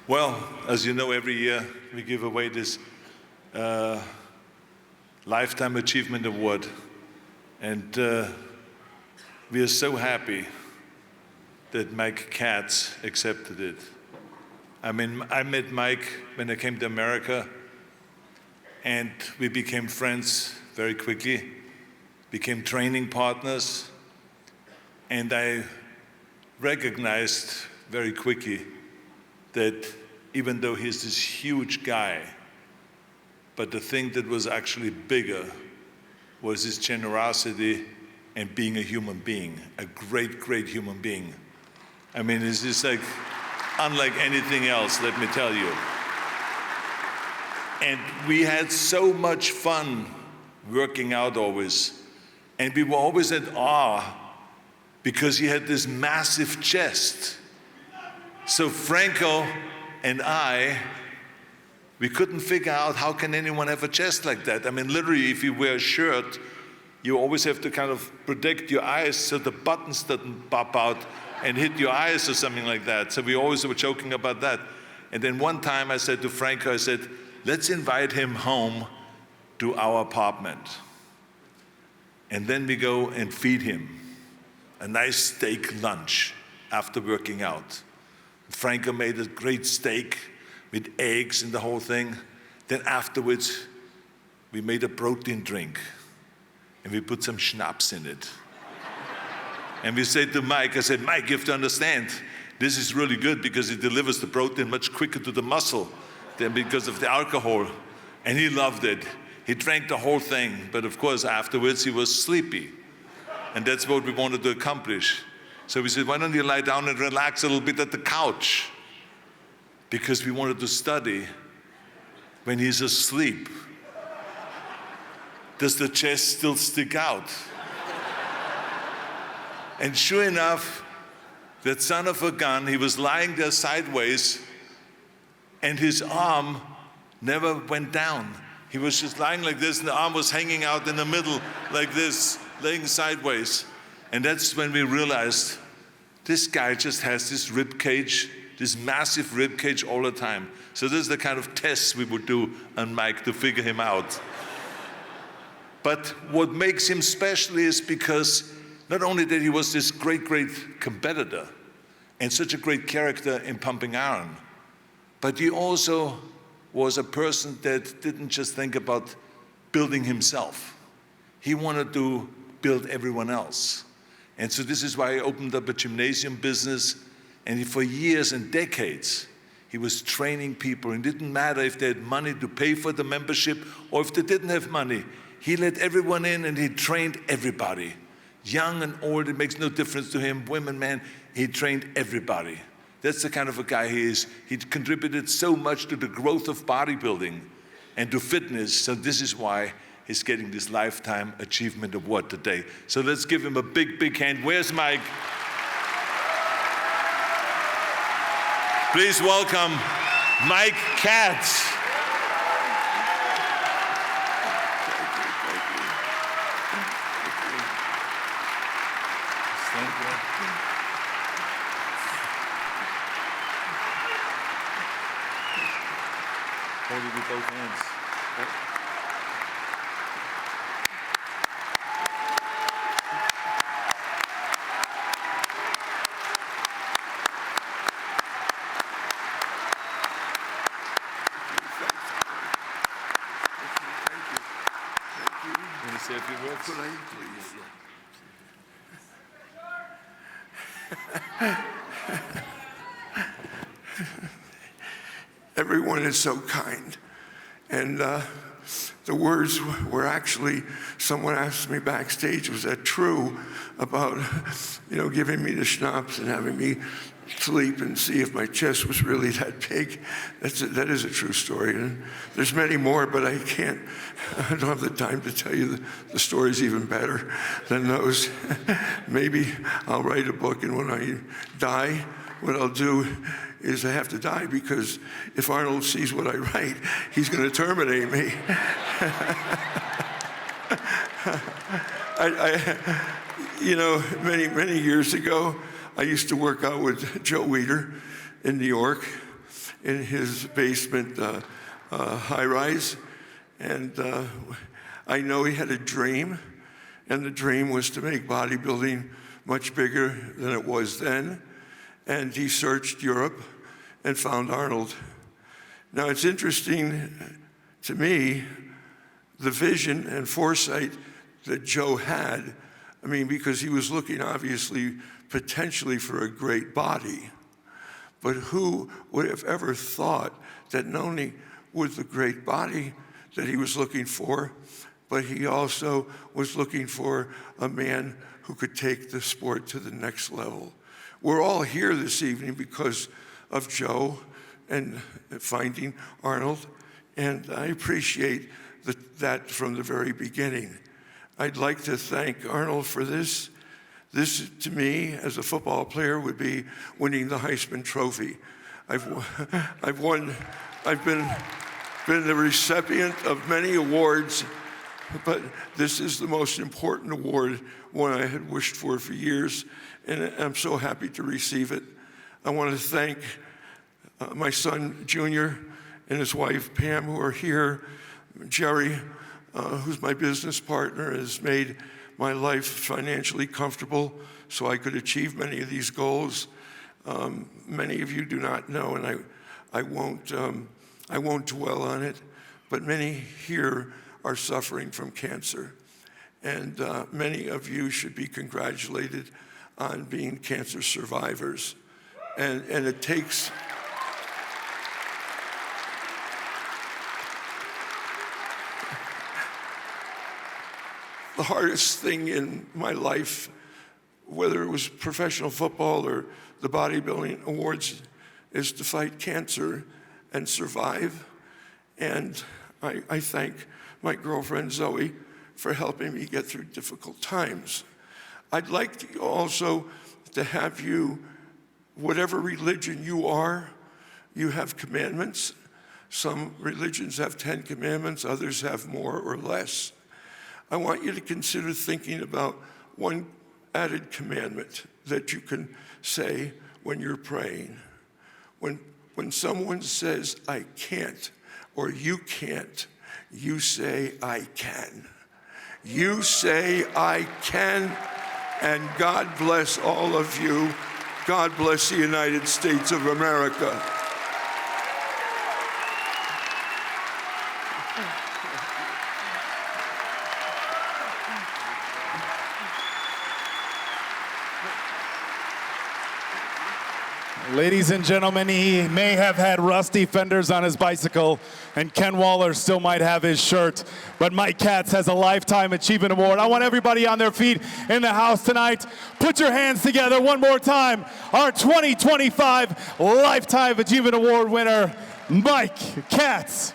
Well, as you know, every year we give away this Lifetime Achievement Award. And we are so happy that Mike Catz accepted it. I mean, I met Mike when I came to America, and we became friends very quickly, became training partners, and I recognized very quickly that even though he's this huge guy, but the thing that was actually bigger was his generosity and being a human being, a great, great human being. I mean, it's just like unlike anything else, let me tell you. And we had so much fun working out always. And we were always at awe because he had this massive chest. So Franco and we couldn't figure out how can anyone have a chest like that. I mean, literally, if you wear a shirt, you always have to kind of protect your eyes so the buttons doesn't pop out and hit your eyes or something like that. So we always were joking about that. And then one time I said to Franco, I said, let's invite him home to our apartment. And then we go and feed him a nice steak lunch after working out. Franco made a great steak with eggs and the whole thing. Then afterwards, we made a protein drink and we put some schnapps in it. And we said to Mike, I said, Mike, you have to understand, this is really good because it delivers the protein much quicker to the muscle than because of the alcohol. And he loved it. He drank the whole thing, but of course afterwards he was sleepy. And that's what we wanted to accomplish. So we said, why don't you lie down and relax a little bit at the couch? Because we wanted to study when he's asleep. Does the chest still stick out? And sure enough, that son of a gun, he was lying there sideways and his arm never went down. He was just lying like this and the arm was hanging out in the middle like this, laying sideways. And that's when we realized this guy just has this rib cage, this massive rib cage all the time. So this is the kind of tests we would do on Mike to figure him out. But what makes him special is because not only that he was this great, great competitor and such a great character in pumping iron, but he also was a person that didn't just think about building himself. He wanted to build everyone else. And so this is why he opened up a gymnasium business, and for years and decades, he was training people. It didn't matter if they had money to pay for the membership or if they didn't have money. He let everyone in and he trained everybody. Young and old, it makes no difference to him, women, men, he trained everybody. That's the kind of a guy he is. He contributed so much to the growth of bodybuilding and to fitness, so this is why he's getting this Lifetime Achievement Award today. So let's give him a big, big hand. Where's Mike? Please welcome Mike Catz. Hold it with both hands. Can you say a few words? Could I, please? Everyone is so kind. And the words were actually, someone asked me backstage, was that true about, giving me the schnapps and having me sleep and see if my chest was really that big. That is a true story. And there's many more, but I don't have the time to tell you the stories even better than those. Maybe I'll write a book, and when I die, what I'll do is I have to die, because if Arnold sees what I write, he's going to terminate me. Many years ago, I used to work out with Joe Weider in New York, in his basement high-rise. And I know he had a dream, and the dream was to make bodybuilding much bigger than it was then. And he searched Europe and found Arnold. Now, it's interesting to me, the vision and foresight that Joe had. I mean, because he was looking, obviously, potentially for a great body. But who would have ever thought that not only was the great body that he was looking for, but he also was looking for a man who could take the sport to the next level. We're all here this evening because of Joe and finding Arnold, and I appreciate that from the very beginning. I'd like to thank Arnold for this. This, to me, as a football player, would be winning the Heisman Trophy. I've been the recipient of many awards, but this is the most important award, one I had wished for years, and I'm so happy to receive it. I want to thank my son, Junior, and his wife, Pam, who are here. Jerry, who's my business partner, has made my life financially comfortable so I could achieve many of these goals. Many of you do not know, and I won't dwell on it, but many here are suffering from cancer. And many of you should be congratulated on being cancer survivors. And it takes... The hardest thing in my life, whether it was professional football or the bodybuilding awards, is to fight cancer and survive. And I thank my girlfriend Zoe for helping me get through difficult times. I'd like to also to have you, whatever religion you are, you have commandments. Some religions have 10 commandments, others have more or less. I want you to consider thinking about one added commandment that you can say when you're praying. When someone says, I can't, or you can't, you say, I can. You say, I can, and God bless all of you. God bless the United States of America. Ladies and gentlemen, he may have had rusty fenders on his bicycle, and Ken Waller still might have his shirt, but Mike Catz has a Lifetime Achievement Award. I want everybody on their feet in the house tonight. Put your hands together one more time. Our 2025 Lifetime Achievement Award winner, Mike Catz.